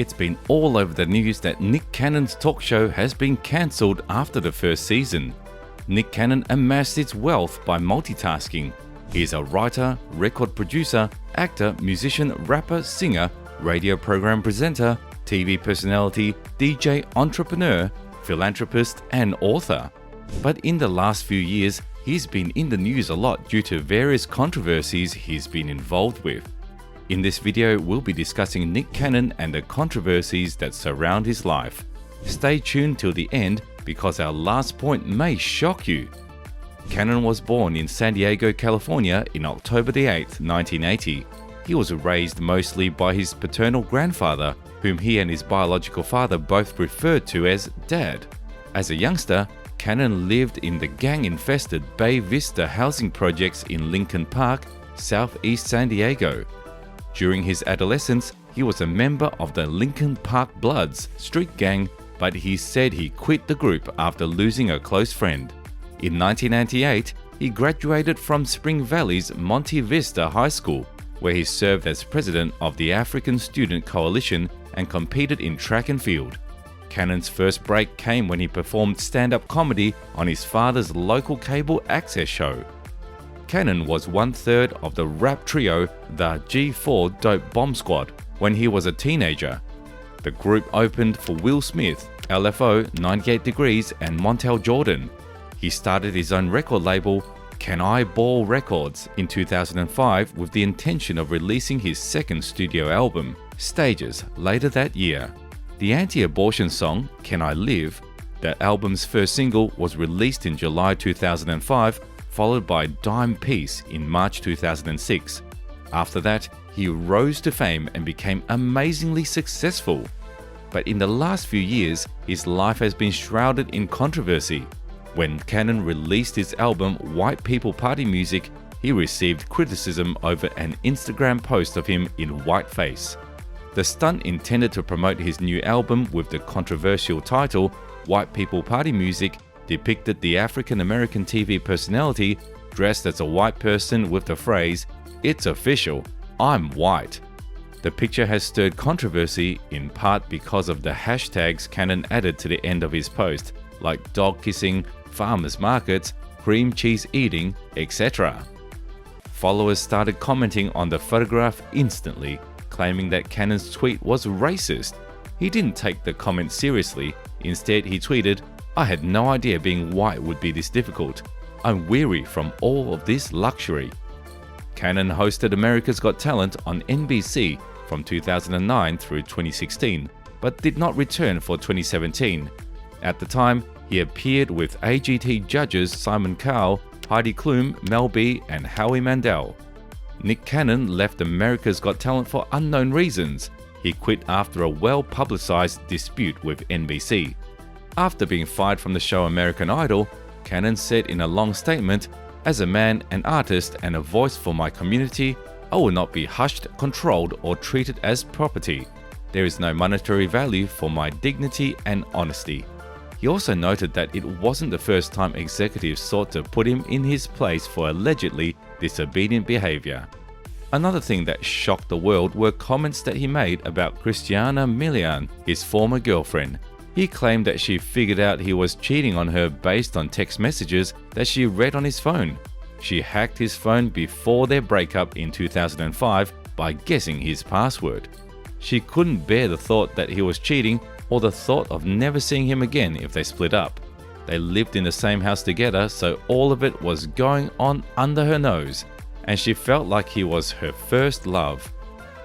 It's been all over the news that Nick Cannon's talk show has been cancelled after the first season. Nick Cannon amassed its wealth by multitasking. He is a writer, record producer, actor, musician, rapper, singer, radio program presenter, TV personality, DJ, entrepreneur, philanthropist, and author. But in the last few years, he's been in the news a lot due to various controversies he's been involved with. In this video, we'll be discussing Nick Cannon and the controversies that surround his life. Stay tuned till the end because our last point may shock you. Cannon was born in San Diego, California in October 8, 1980. He was raised mostly by his paternal grandfather, whom he and his biological father both referred to as Dad. As a youngster, Cannon lived in the gang-infested Bay Vista housing projects in Lincoln Park, southeast San Diego. During his adolescence, he was a member of the Lincoln Park Bloods street gang, but he said he quit the group after losing a close friend. In 1998, he graduated from Spring Valley's Monte Vista High School, where he served as president of the African Student Coalition and competed in track and field. Cannon's first break came when he performed stand-up comedy on his father's local cable access show. Cannon was one-third of the rap trio the G4 Dope Bomb Squad when he was a teenager. The group opened for Will Smith, LFO, 98 Degrees, and Montel Jordan. He started his own record label, Can I Ball Records, in 2005 with the intention of releasing his second studio album, Stages, later that year. The anti-abortion song, Can I Live, the album's first single, was released in July 2005, followed by Dime Piece in March 2006. After that, he rose to fame and became amazingly successful. But in the last few years, his life has been shrouded in controversy. When Cannon released his album White People Party Music, he received criticism over an Instagram post of him in whiteface. The stunt intended to promote his new album with the controversial title White People Party Music depicted the African-American TV personality dressed as a white person with the phrase, "It's official, I'm white." The picture has stirred controversy in part because of the hashtags Cannon added to the end of his post, like dog kissing, farmers markets, cream cheese eating, etc. Followers started commenting on the photograph instantly, claiming that Cannon's tweet was racist. He didn't take the comment seriously. Instead, he tweeted, "I had no idea being white would be this difficult. I'm weary from all of this luxury." Cannon hosted America's Got Talent on NBC from 2009 through 2016, but did not return for 2017. At the time, he appeared with AGT judges Simon Cowell, Heidi Klum, Mel B, and Howie Mandel. Nick Cannon left America's Got Talent for unknown reasons. He quit after a well-publicized dispute with NBC. After being fired from the show American Idol, Cannon said in a long statement, "As a man, an artist, and a voice for my community, I will not be hushed, controlled, or treated as property. There is no monetary value for my dignity and honesty." He also noted that it wasn't the first time executives sought to put him in his place for allegedly disobedient behavior. Another thing that shocked the world were comments that he made about Christiana Milian, his former girlfriend. He claimed that she figured out he was cheating on her based on text messages that she read on his phone. She hacked his phone before their breakup in 2005 by guessing his password. She couldn't bear the thought that he was cheating or the thought of never seeing him again if they split up. They lived in the same house together, so all of it was going on under her nose, and she felt like he was her first love.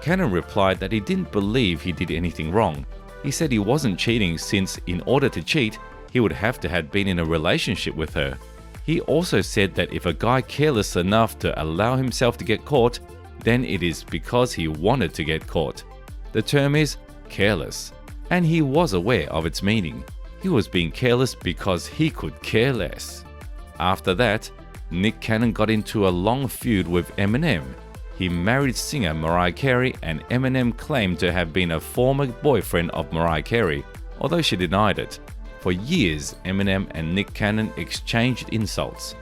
Cannon replied that he didn't believe he did anything wrong. He said he wasn't cheating since, in order to cheat, he would have to have been in a relationship with her. He also said that if a guy careless enough to allow himself to get caught, then it is because he wanted to get caught. The term is careless, and he was aware of its meaning. He was being careless because he could care less. After that, Nick Cannon got into a long feud with Eminem. He married singer Mariah Carey, and Eminem claimed to have been a former boyfriend of Mariah Carey, although she denied it. For years, Eminem and Nick Cannon exchanged insults.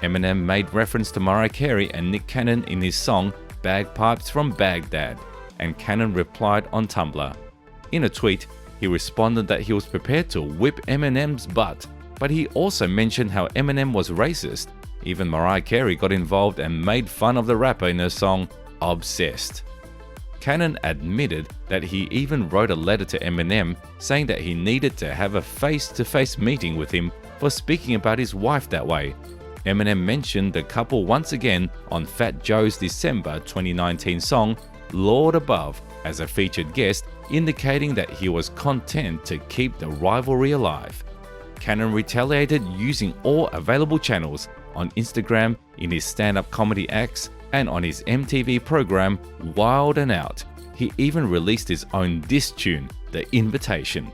Eminem made reference to Mariah Carey and Nick Cannon in his song Bagpipes from Baghdad, and Cannon replied on Tumblr, In a tweet, he responded that he was prepared to whip Eminem's butt, but he also mentioned how Eminem was racist. Even Mariah Carey got involved and made fun of the rapper in her song Obsessed. Cannon admitted that he even wrote a letter to Eminem saying that he needed to have a face-to-face meeting with him for speaking about his wife that way. Eminem mentioned the couple once again on Fat Joe's December 2019 song Lord Above as a featured guest, indicating that he was content to keep the rivalry alive. Cannon retaliated using all available channels on Instagram, in his stand-up comedy acts, and on his MTV program Wild 'N Out. He even released his own diss tune, The Invitation.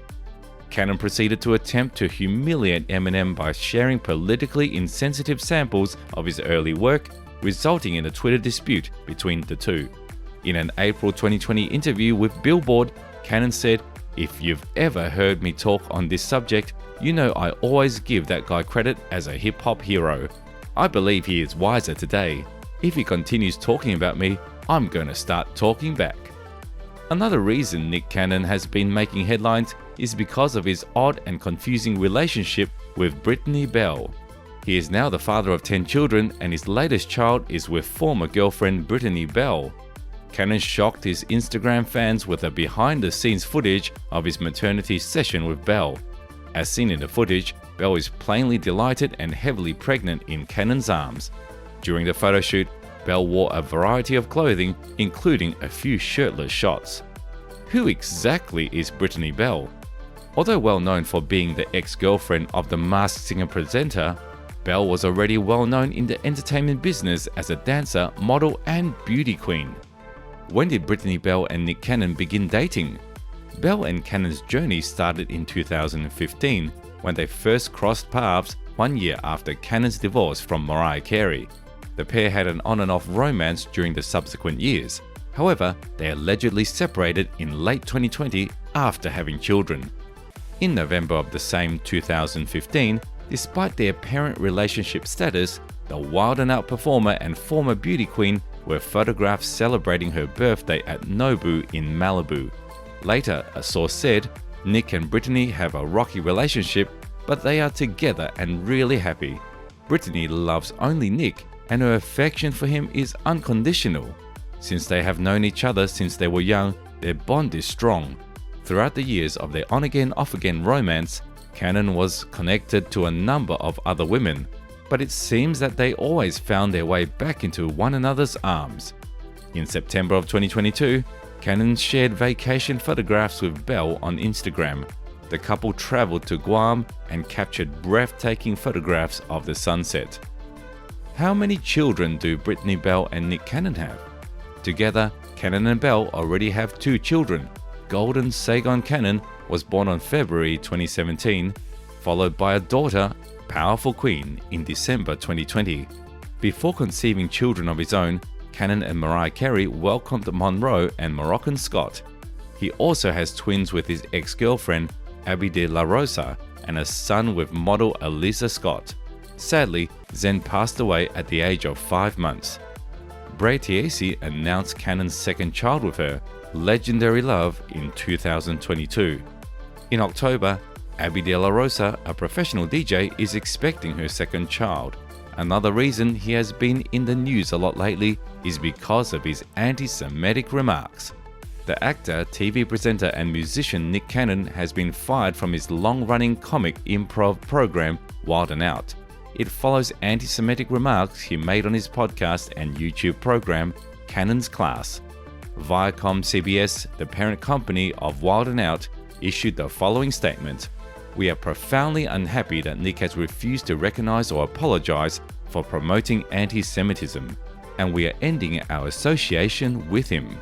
Cannon proceeded to attempt to humiliate Eminem by sharing politically insensitive samples of his early work, resulting in a Twitter dispute between the two. In an April 2020 interview with Billboard, Cannon said, "If you've ever heard me talk on this subject, you know I always give that guy credit as a hip-hop hero. I believe he is wiser today. If he continues talking about me, I'm gonna start talking back." Another reason Nick Cannon has been making headlines is because of his odd and confusing relationship with Brittany Bell. He is now the father of 10 children, and his latest child is with former girlfriend Brittany Bell. Cannon shocked his Instagram fans with a behind-the-scenes footage of his maternity session with Bell. As seen in the footage, Bell is plainly delighted and heavily pregnant in Cannon's arms. During the photo shoot, Bell wore a variety of clothing, including a few shirtless shots. Who exactly is Brittany Bell? Although well known for being the ex-girlfriend of the Masked Singer presenter, Bell was already well known in the entertainment business as a dancer, model, and beauty queen. When did Brittany Bell and Nick Cannon begin dating? Bell and Cannon's journey started in 2015, when they first crossed paths 1 year after Cannon's divorce from Mariah Carey. The pair had an on and off romance during the subsequent years. However, they allegedly separated in late 2020 after having children. In November of the same 2015, despite their apparent relationship status, the Wild 'N Out performer and former beauty queen were photographed celebrating her birthday at Nobu in Malibu. Later, a source said, "Nick and Brittany have a rocky relationship, but they are together and really happy. Brittany loves only Nick, and her affection for him is unconditional. Since they have known each other since they were young, their bond is strong." Throughout the years of their on-again, off-again romance, Cannon was connected to a number of other women, but it seems that they always found their way back into one another's arms. In September of 2022, Cannon shared vacation photographs with Bell on Instagram. The couple traveled to Guam and captured breathtaking photographs of the sunset. How many children do Brittany Bell and Nick Cannon have? Together, Cannon and Bell already have 2 children. Golden Sagon Cannon was born on February 2017, followed by a daughter, Powerful Queen, in December 2020. Before conceiving children of his own, Cannon and Mariah Carey welcomed Monroe and Moroccan Scott. He also has twins with his ex-girlfriend, Abby de la Rosa, and a son with model Elisa Scott. Sadly, Zen passed away at the age of 5 months. Bray Tiesi announced Cannon's second child with her, Legendary Love, in 2022. In October, Abby de la Rosa, a professional DJ, is expecting her second child. Another reason he has been in the news a lot lately is because of his anti-Semitic remarks. The actor, TV presenter and musician Nick Cannon has been fired from his long-running comic improv program Wild 'N Out. It follows anti-Semitic remarks he made on his podcast and YouTube program Cannon's Class. Viacom CBS, the parent company of Wild 'N Out, issued the following statement: "We are profoundly unhappy that Nick has refused to recognize or apologize for promoting anti-Semitism, and we are ending our association with him."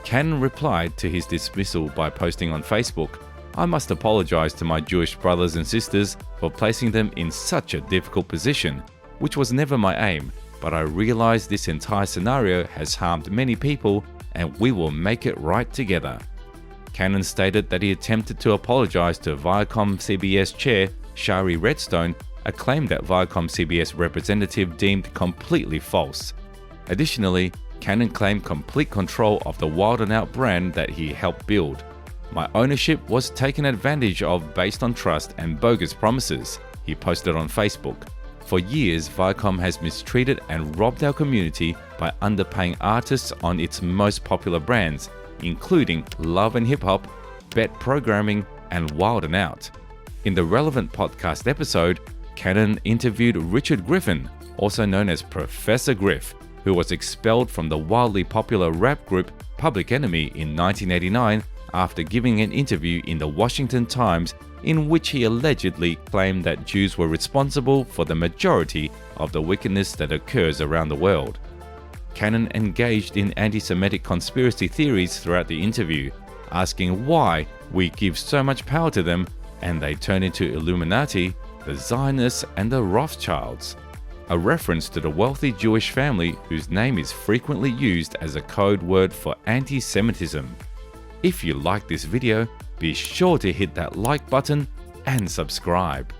Cannon replied to his dismissal by posting on Facebook, "I must apologize to my Jewish brothers and sisters for placing them in such a difficult position, which was never my aim, but I realize this entire scenario has harmed many people and we will make it right together." Cannon stated that he attempted to apologize to Viacom CBS chair Shari Redstone, a claim that Viacom CBS representative deemed completely false. Additionally, Cannon claimed complete control of the Wild 'N Out brand that he helped build. My ownership was taken advantage of based on trust and bogus promises, he posted on Facebook. For years, Viacom has mistreated and robbed our community by underpaying artists on its most popular brands, including Love and Hip Hop, Bet Programming, and Wild 'N Out. In the relevant podcast episode, Canon interviewed Richard Griffin, also known as Professor Griff, who was expelled from the wildly popular rap group Public Enemy in 1989 after giving an interview in the Washington Times in which he allegedly claimed that Jews were responsible for the majority of the wickedness that occurs around the world. Canon engaged in anti-Semitic conspiracy theories throughout the interview, asking why we give so much power to them and they turn into Illuminati, the Zionists, and the Rothschilds, a reference to the wealthy Jewish family whose name is frequently used as a code word for anti-Semitism. If you like this video, be sure to hit that like button and subscribe.